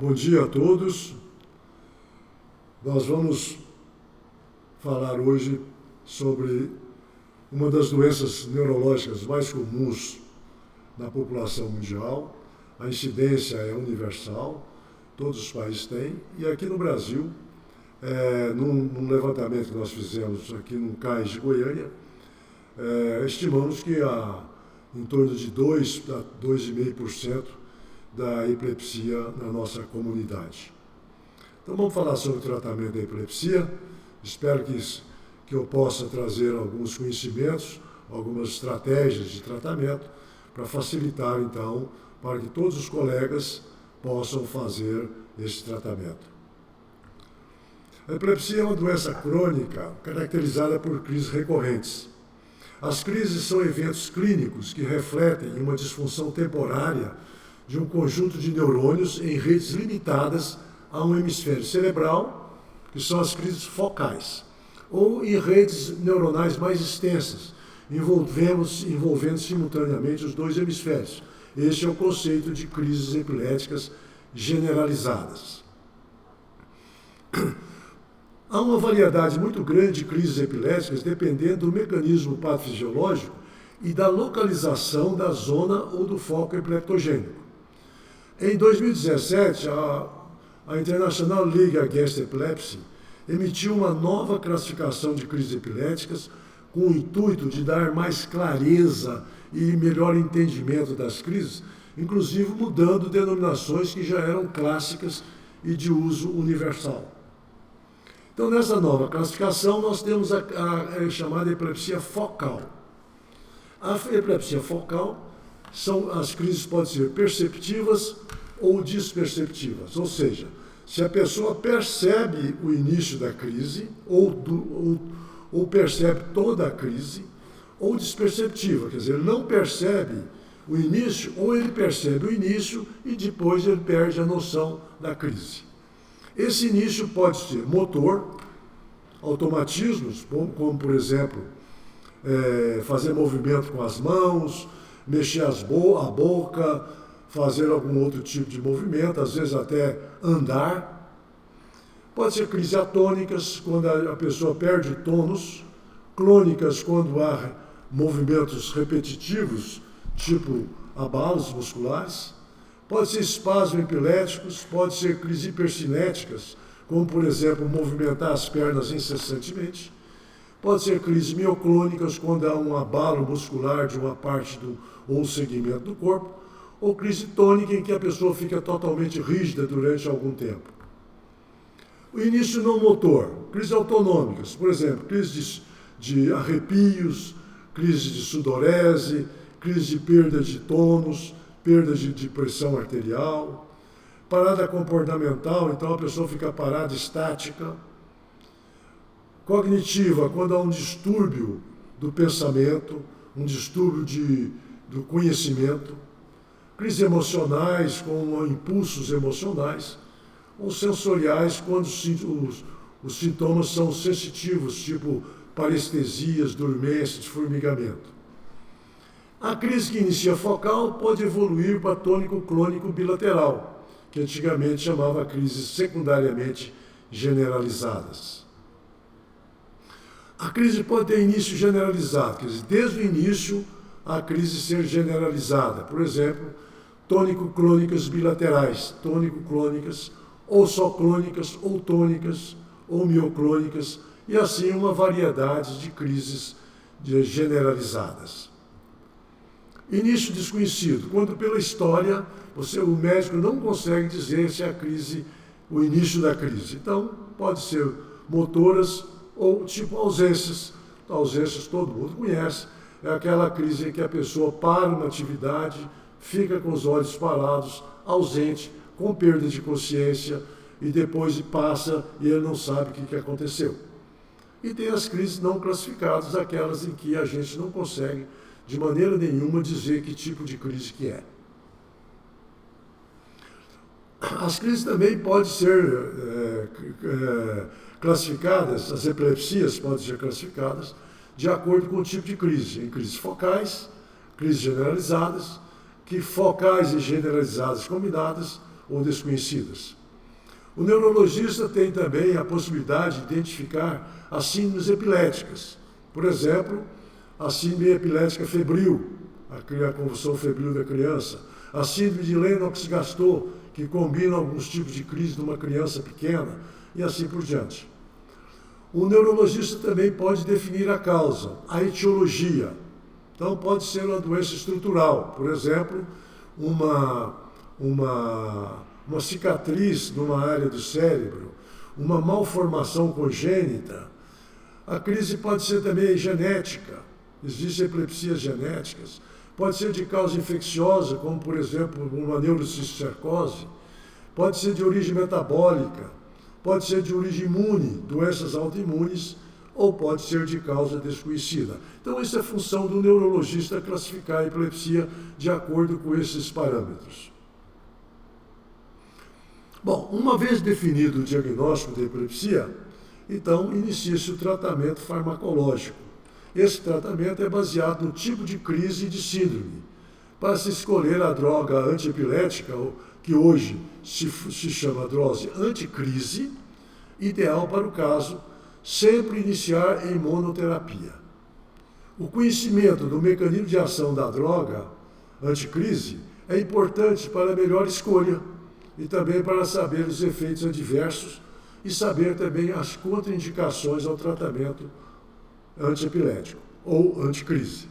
Bom dia a todos. Nós vamos falar hoje sobre uma das doenças neurológicas mais comuns na população mundial. A incidência é universal, todos os países têm, e aqui no Brasil, num levantamento que nós fizemos aqui no CAIS de Goiânia, estimamos que há em torno de 2 a 2,5% da epilepsia na nossa comunidade. Então vamos falar sobre o tratamento da epilepsia. Espero que eu possa trazer alguns conhecimentos, algumas estratégias de tratamento para facilitar, então, para que todos os colegas possam fazer esse tratamento. A epilepsia é uma doença crônica caracterizada por crises recorrentes. As crises são eventos clínicos que refletem uma disfunção temporária de um conjunto de neurônios em redes limitadas a um hemisfério cerebral, que são as crises focais, ou em redes neuronais mais extensas, envolvendo simultaneamente os dois hemisférios. Este é o conceito de crises epiléticas generalizadas. Há uma variedade muito grande de crises epiléticas dependendo do mecanismo patofisiológico e da localização da zona ou do foco epileptogênico. Em 2017, a International League Against Epilepsy emitiu uma nova classificação de crises epiléticas com o intuito de dar mais clareza e melhor entendimento das crises, inclusive mudando denominações que já eram clássicas e de uso universal. Então, nessa nova classificação, nós temos a chamada epilepsia focal. A epilepsia focal as crises podem ser perceptivas ou desperceptivas, ou seja, se a pessoa percebe o início da crise, ou percebe toda a crise, ou desperceptiva, quer dizer, ele não percebe o início, ou ele percebe o início e depois ele perde a noção da crise. Esse início pode ser motor, automatismos, como por exemplo, fazer movimento com as mãos, mexer a boca, fazer algum outro tipo de movimento, às vezes até andar. Pode ser crises atônicas, quando a pessoa perde o tônus, clônicas, quando há movimentos repetitivos, tipo abalos musculares. Pode ser espasmos epiléticos, pode ser crises hipercinéticas, como, por exemplo, movimentar as pernas incessantemente. Pode ser crises mioclônicas, quando há um abalo muscular de uma parte ou um segmento do corpo, ou crise tônica, em que a pessoa fica totalmente rígida durante algum tempo. O início não motor, crises autonômicas, por exemplo, crises de arrepios, crises de sudorese, crise de perda de tônus, perda de pressão arterial, parada comportamental, então a pessoa fica parada, estática. Cognitiva, quando há um distúrbio do pensamento, um distúrbio do conhecimento. Crises emocionais, com impulsos emocionais. Ou sensoriais, quando os sintomas são sensitivos, tipo parestesias, dormências, formigamento. A crise que inicia focal pode evoluir para tônico-clônico bilateral, que antigamente chamava crises secundariamente generalizadas. A crise pode ter início generalizado, quer dizer, desde o início a crise ser generalizada. Por exemplo, tônico-clônicas bilaterais, tônico-clônicas, ou só clônicas, ou tônicas, ou mioclônicas, e assim uma variedade de crises generalizadas. Início desconhecido, quando pela história o médico não consegue dizer se o início da crise. Então, pode ser motoras ou tipo ausências. Ausências todo mundo conhece. É aquela crise em que a pessoa para uma atividade, fica com os olhos parados, ausente, com perda de consciência, e depois passa e ele não sabe o que aconteceu. E tem as crises não classificadas, aquelas em que a gente não consegue de maneira nenhuma dizer que tipo de crise que é. As crises também podem ser classificadas, as epilepsias podem ser classificadas de acordo com o tipo de crise, em crises focais, crises generalizadas, que focais e generalizadas combinadas, ou desconhecidas. O neurologista tem também a possibilidade de identificar as síndromes epiléticas. Por exemplo, a síndrome epilética febril, a convulsão febril da criança, a síndrome de Lennox-Gastaut, que combina alguns tipos de crise de uma criança pequena, e assim por diante. O neurologista também pode definir a causa, a etiologia. Então, pode ser uma doença estrutural, por exemplo, uma cicatriz numa área do cérebro, uma malformação congênita. A crise pode ser também genética, existem epilepsias genéticas. Pode ser de causa infecciosa, como, por exemplo, uma neurocisticercose. Pode ser de origem metabólica. Pode ser de origem imune, doenças autoimunes, ou pode ser de causa desconhecida. Então, isso é função do neurologista classificar a epilepsia de acordo com esses parâmetros. Bom, uma vez definido o diagnóstico da epilepsia, então inicia-se o tratamento farmacológico. Esse tratamento é baseado no tipo de crise e de síndrome, para se escolher a droga antiepilética, que hoje se chama dose anticrise, ideal para o caso, sempre iniciar em monoterapia. O conhecimento do mecanismo de ação da droga anticrise é importante para a melhor escolha e também para saber os efeitos adversos e saber também as contraindicações ao tratamento antiepilético ou anticrise.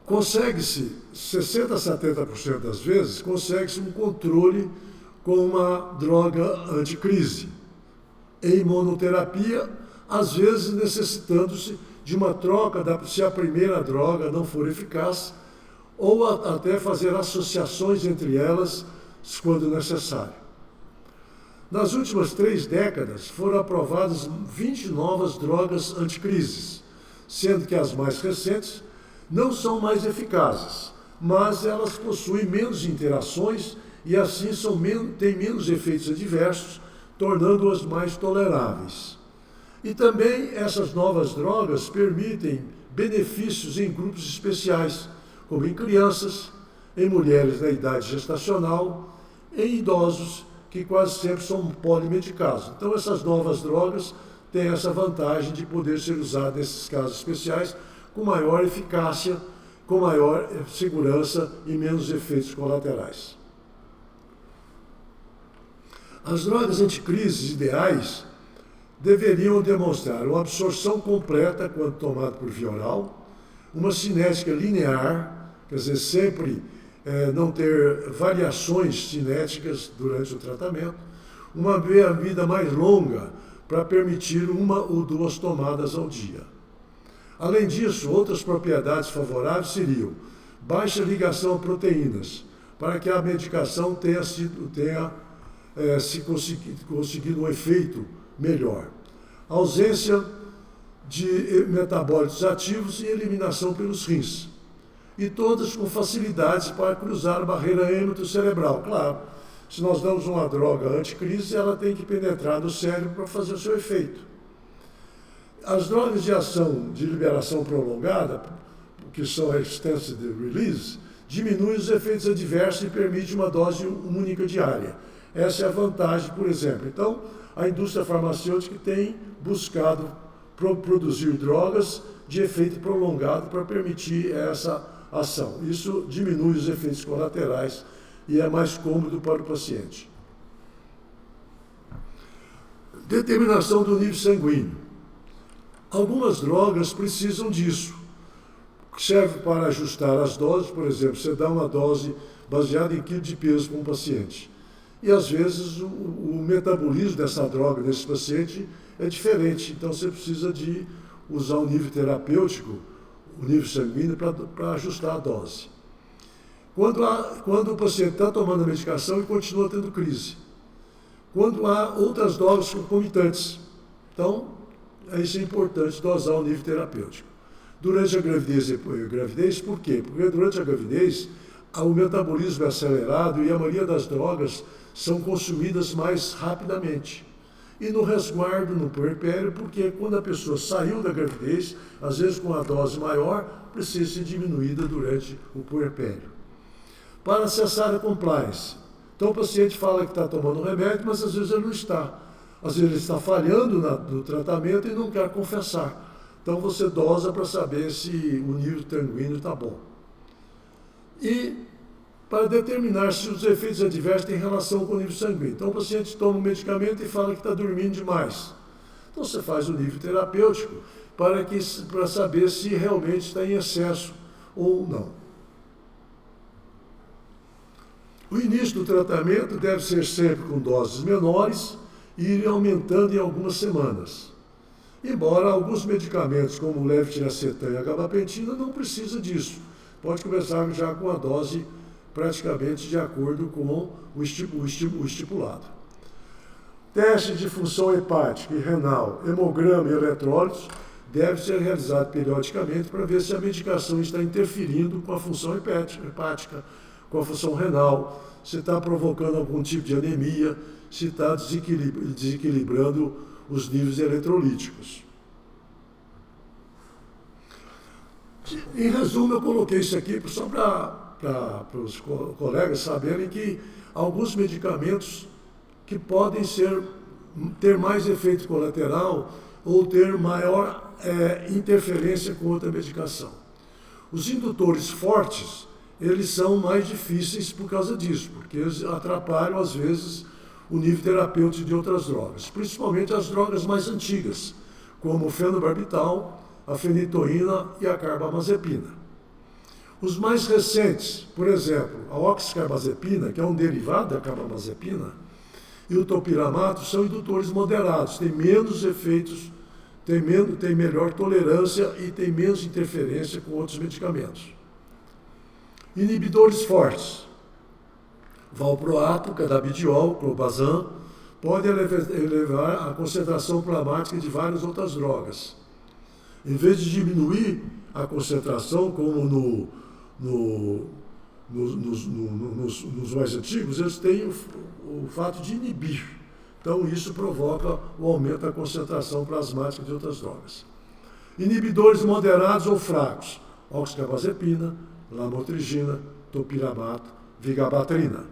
Consegue-se, 60% a 70% das vezes, consegue-se um controle com uma droga anticrise. Em monoterapia, às vezes necessitando-se de uma troca, se a primeira droga não for eficaz, ou até fazer associações entre elas, quando necessário. Nas últimas 3 décadas, foram aprovadas 20 novas drogas anticrises, sendo que as mais recentes não são mais eficazes, mas elas possuem menos interações e assim têm menos efeitos adversos, tornando-as mais toleráveis. E também essas novas drogas permitem benefícios em grupos especiais, como em crianças, em mulheres na idade gestacional, em idosos, que quase sempre são polimedicados. Então, essas novas drogas têm essa vantagem de poder ser usadas nesses casos especiais com maior eficácia, com maior segurança e menos efeitos colaterais. As drogas anticrises ideais deveriam demonstrar uma absorção completa quando tomado por via oral, uma cinética linear, quer dizer, sempre não ter variações cinéticas durante o tratamento, uma meia-vida mais longa para permitir 1 ou 2 tomadas ao dia. Além disso, outras propriedades favoráveis seriam baixa ligação a proteínas, para que a medicação tenha conseguido um efeito melhor. Ausência de metabólitos ativos e eliminação pelos rins. E todas com facilidades para cruzar a barreira hematocerebral. Claro, se nós damos uma droga anticrise, ela tem que penetrar no cérebro para fazer o seu efeito. As drogas de ação de liberação prolongada, que são a extended release, diminuem os efeitos adversos e permite uma dose única diária. Essa é a vantagem, por exemplo. Então, a indústria farmacêutica tem buscado produzir drogas de efeito prolongado para permitir essa ação. Isso diminui os efeitos colaterais e é mais cômodo para o paciente. Determinação do nível sanguíneo. Algumas drogas precisam disso. Serve para ajustar as doses, por exemplo, você dá uma dose baseada em quilo de peso para um paciente. E às vezes o metabolismo dessa droga nesse paciente é diferente, então você precisa de usar um nível terapêutico, o nível sanguíneo, para ajustar a dose. Quando o paciente está tomando a medicação e continua tendo crise. Quando há outras doses concomitantes. Então, isso é importante dosar o nível terapêutico. Durante a gravidez, por quê? Porque durante a gravidez, o metabolismo é acelerado e a maioria das drogas são consumidas mais rapidamente. E no resguardo, no puerpério, porque quando a pessoa saiu da gravidez, às vezes com a dose maior, precisa ser diminuída durante o puerpério. para acessar a compliance. Então o paciente fala que está tomando remédio, mas às vezes ele não está. Às vezes ele está falhando no tratamento e não quer confessar. Então você dosa para saber se o nível sanguíneo está bom. E para determinar se os efeitos adversos têm relação com o nível sanguíneo. Então o paciente toma um medicamento e fala que está dormindo demais. Então você faz o nível terapêutico para saber se realmente está em excesso ou não. O início do tratamento deve ser sempre com doses menores e ir aumentando em algumas semanas. Embora alguns medicamentos, como o levetiracetam e a gabapentina, não precisa disso. Pode começar já com a dose praticamente de acordo com o estipulado. Teste de função hepática e renal, hemograma e eletrólitos deve ser realizado periodicamente para ver se a medicação está interferindo com a função hepática, com a função renal, se está provocando algum tipo de anemia, se está desequilibrando os níveis eletrolíticos. Em resumo, eu coloquei isso aqui só para os colegas saberem que alguns medicamentos que podem ter mais efeito colateral ou ter maior interferência com outra medicação. Os indutores fortes, eles são mais difíceis por causa disso, porque eles atrapalham, às vezes, o nível terapêutico de outras drogas, principalmente as drogas mais antigas, como o fenobarbital, a fenitoína e a carbamazepina. Os mais recentes, por exemplo, a oxcarbazepina, que é um derivado da carbamazepina, e o topiramato são indutores moderados, têm menos efeitos, têm melhor tolerância e têm menos interferência com outros medicamentos. Inibidores fortes. Valproato, canabidiol, clobazam, podem elevar a concentração plasmática de várias outras drogas. Em vez de diminuir a concentração, como nos mais antigos, eles têm o fato de inibir. Então, isso provoca o aumento da concentração plasmática de outras drogas. Inibidores moderados ou fracos, oxcarbazepina, lamotrigina, topiramato, vigabatrina.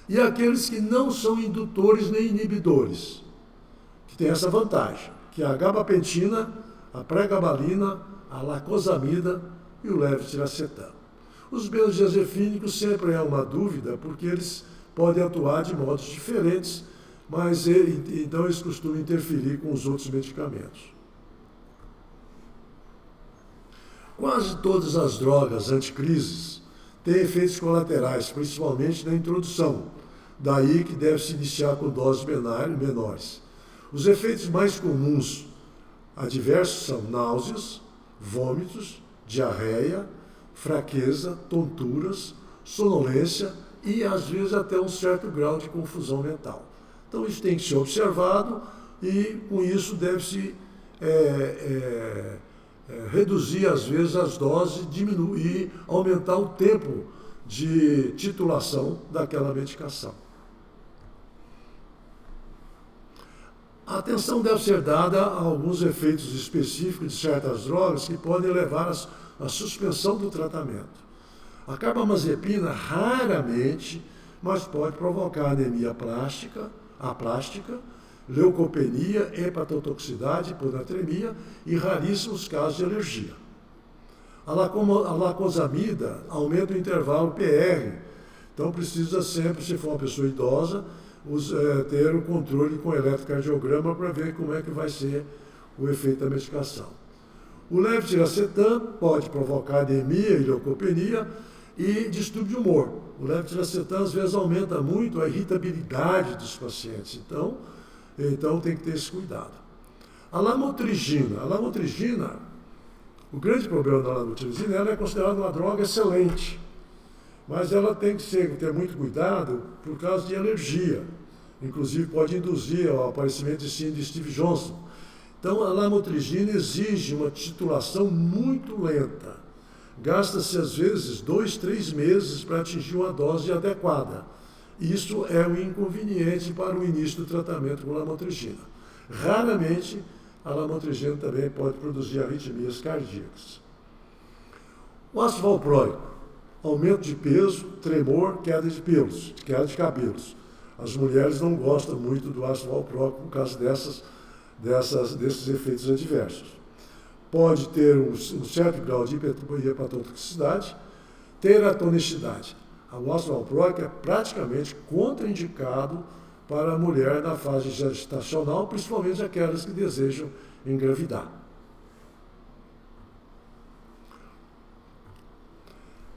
E aqueles que não são indutores nem inibidores, que tem essa vantagem, que é a gabapentina, a pregabalina, a lacosamida e o levetiracetam. Os benzodiazepínicos sempre é uma dúvida, porque eles podem atuar de modos diferentes, mas então eles costumam interferir com os outros medicamentos. Quase todas as drogas anticrises têm efeitos colaterais, principalmente na introdução, daí que deve se iniciar com doses menores. Os efeitos mais comuns adversos são náuseas, vômitos, diarreia, fraqueza, tonturas, sonolência e, às vezes, até um certo grau de confusão mental. Então, isso tem que ser observado e, com isso, deve-se reduzir, às vezes, as doses, diminuir, aumentar o tempo de titulação daquela medicação. A atenção deve ser dada a alguns efeitos específicos de certas drogas que podem levar à suspensão do tratamento. A carbamazepina raramente, mas pode provocar anemia aplástica, leucopenia, hepatotoxicidade, hiponatremia e raríssimos casos de alergia. A lacosamida aumenta o intervalo PR, então precisa sempre, se for uma pessoa idosa, ter o controle com eletrocardiograma para ver como é que vai ser o efeito da medicação. O levetiracetam pode provocar anemia e leucopenia e distúrbio de humor. O levetiracetam às vezes aumenta muito a irritabilidade dos pacientes, então tem que ter esse cuidado. A lamotrigina, o grande problema da lamotrigina, ela é considerada uma droga excelente, mas ela tem que ter muito cuidado por causa de alergia. Inclusive pode induzir ao aparecimento de síndrome de Stevens-Johnson. Então a lamotrigina exige uma titulação muito lenta. Gasta-se às vezes 2-3 meses para atingir uma dose adequada. Isso é um inconveniente para o início do tratamento com lamotrigina. Raramente a lamotrigina também pode produzir arritmias cardíacas. O ácido valproico aumento de peso, tremor, queda de pelos, queda de cabelos. As mulheres não gostam muito do ácido valproico por causa desses efeitos adversos. Pode ter um certo grau de hepatotoxicidade, teratonicidade. O ácido valproico é praticamente contraindicado para a mulher na fase gestacional, principalmente aquelas que desejam engravidar.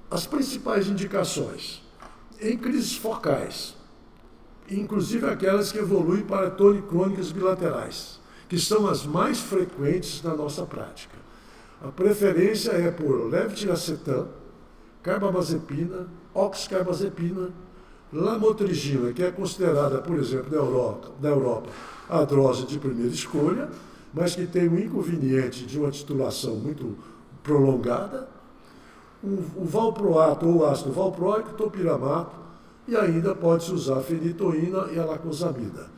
As principais indicações em crises focais, inclusive aquelas que evoluem para tonicrônicas bilaterais, que são as mais frequentes na nossa prática. A preferência é por levetiracetam, carbamazepina, oxcarbazepina, lamotrigina, que é considerada, por exemplo, na Europa, a dose de primeira escolha, mas que tem o inconveniente de uma titulação muito prolongada, o valproato ou ácido valproico, topiramato, e ainda pode-se usar a fenitoína e a lacosamida.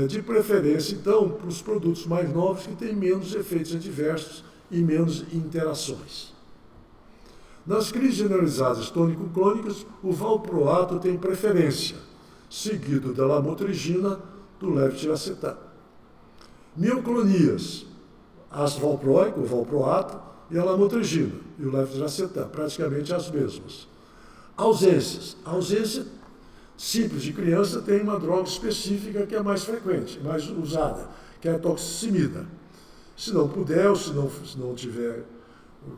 De preferência, então, para os produtos mais novos que têm menos efeitos adversos e menos interações. Nas crises generalizadas tônico-clônicas, o valproato tem preferência, seguido da lamotrigina, do levetiracetam. Mioclonias, ácido valproico, o valproato, e a lamotrigina, e o levetiracetam, praticamente as mesmas. Ausências. A ausência simples de criança tem uma droga específica que é mais frequente, mais usada, que é a toxicimida. Se não puder, ou se não tiver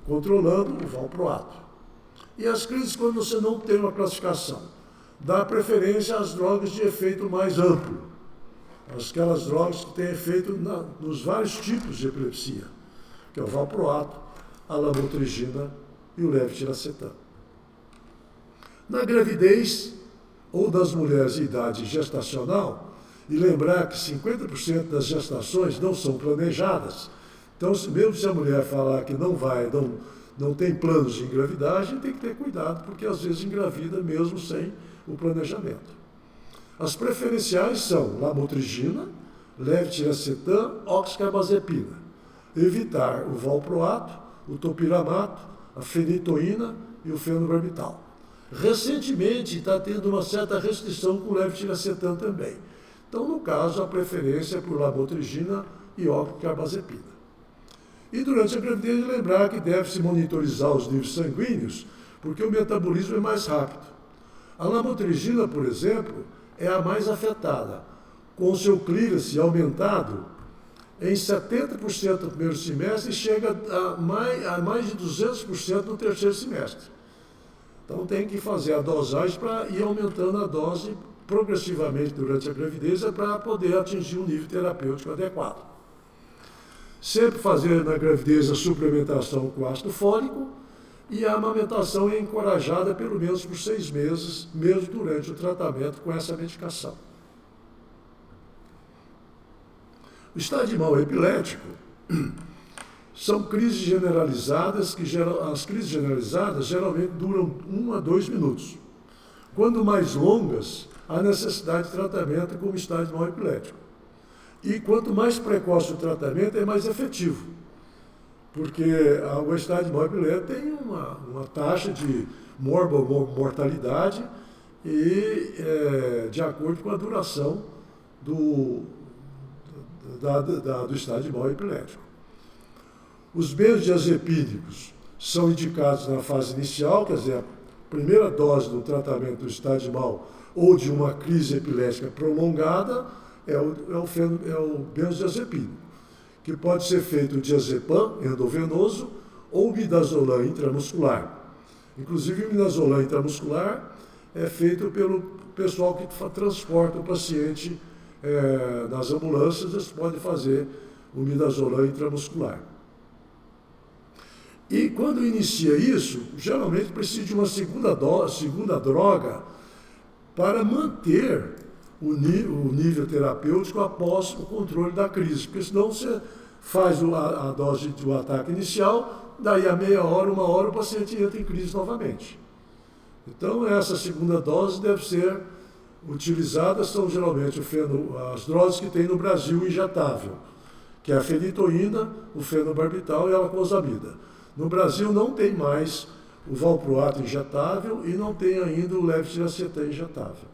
controlando, o valproato. E as crises, quando você não tem uma classificação, dá preferência às drogas de efeito mais amplo, aquelas drogas que têm efeito nos vários tipos de epilepsia, que é o valproato, a lamotrigina e o levetiracetam. Na gravidez ou das mulheres de idade gestacional, e lembrar que 50% das gestações não são planejadas, então mesmo se a mulher falar que não tem planos de engravidar, a gente tem que ter cuidado, porque às vezes engravida mesmo sem o planejamento. As preferenciais são lamotrigina, levetiracetam, oxcarbazepina. Evitar o valproato, o topiramato, a fenitoína e o fenobarbital. Recentemente está tendo uma certa restrição com o levetiracetam também. Então, no caso, a preferência é por lamotrigina e oxcarbazepina. E durante a gravidez, lembrar que deve-se monitorizar os níveis sanguíneos, porque o metabolismo é mais rápido. A lamotrigina, por exemplo, é a mais afetada, com o seu clearance aumentado em 70% no primeiro semestre e chega a mais de 200% no terceiro semestre. Então tem que fazer a dosagem para ir aumentando a dose progressivamente durante a gravidez para poder atingir um nível terapêutico adequado. Sempre fazer na gravidez a suplementação com ácido fólico e a amamentação é encorajada pelo menos por 6 meses, mesmo durante o tratamento com essa medicação. O estado mal epilético são crises generalizadas, as crises generalizadas geralmente duram 1 a 2 minutos. Quando mais longas, há necessidade de tratamento como estado mal epilético. E quanto mais precoce o tratamento, é mais efetivo, porque o estado mal epilético tem uma taxa de mortalidade e de acordo com a duração do estado mal epilético. Os benzodiazepínicos são indicados na fase inicial, quer dizer, a primeira dose do tratamento do estado mal ou de uma crise epilética prolongada é o benzodiazepínico, que pode ser feito o diazepam endovenoso ou midazolam intramuscular. Inclusive, o midazolam intramuscular é feito pelo pessoal que transporta o paciente nas ambulâncias, eles podem fazer o midazolam intramuscular. E quando inicia isso, geralmente precisa de uma segunda droga para manter o nível terapêutico após o controle da crise, porque senão você faz a dose do ataque inicial, daí a meia hora, 1 hora, o paciente entra em crise novamente. Então, essa segunda dose deve ser utilizada, são geralmente as drogas que tem no Brasil injetável, que é a fenitoína, o fenobarbital e a lacosamida. No Brasil não tem mais o valproato injetável e não tem ainda o levetiracetam injetável.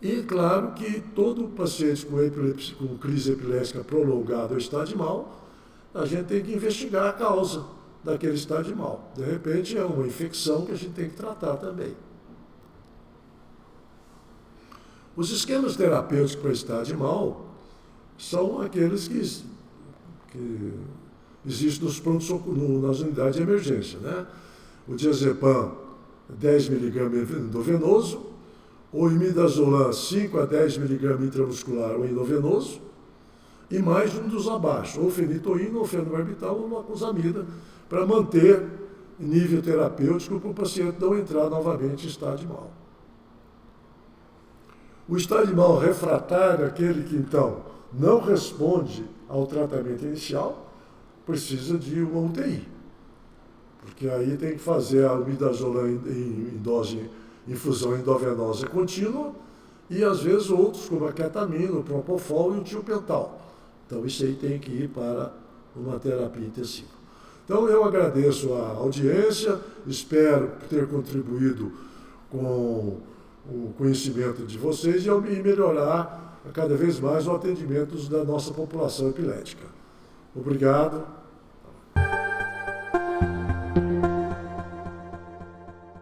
E claro que todo paciente com crise epilética prolongada ou estado de mal, a gente tem que investigar a causa daquele estado de mal. De repente é uma infecção que a gente tem que tratar também. Os esquemas terapêuticos para estado de mal são aqueles que existem nos nas unidades de emergência, né? O diazepam 10 mg endovenoso, o imidazolam 5 a 10 mg intramuscular ou endovenoso, e mais um dos abaixo, ou fenitoína, ou fenobarbital, ou lacosamida, para manter nível terapêutico para o paciente não entrar novamente em estado de mal. O estado de mal refratário, aquele que então não responde ao tratamento inicial, precisa de uma UTI. Porque aí tem que fazer a midazolam em dose, infusão endovenosa contínua, e às vezes outros, como a ketamina, o propofol e o tiopental. Então isso aí tem que ir para uma terapia intensiva. Então eu agradeço a audiência, espero ter contribuído com o conhecimento de vocês e melhorar cada vez mais o atendimento da nossa população epilética. Obrigado.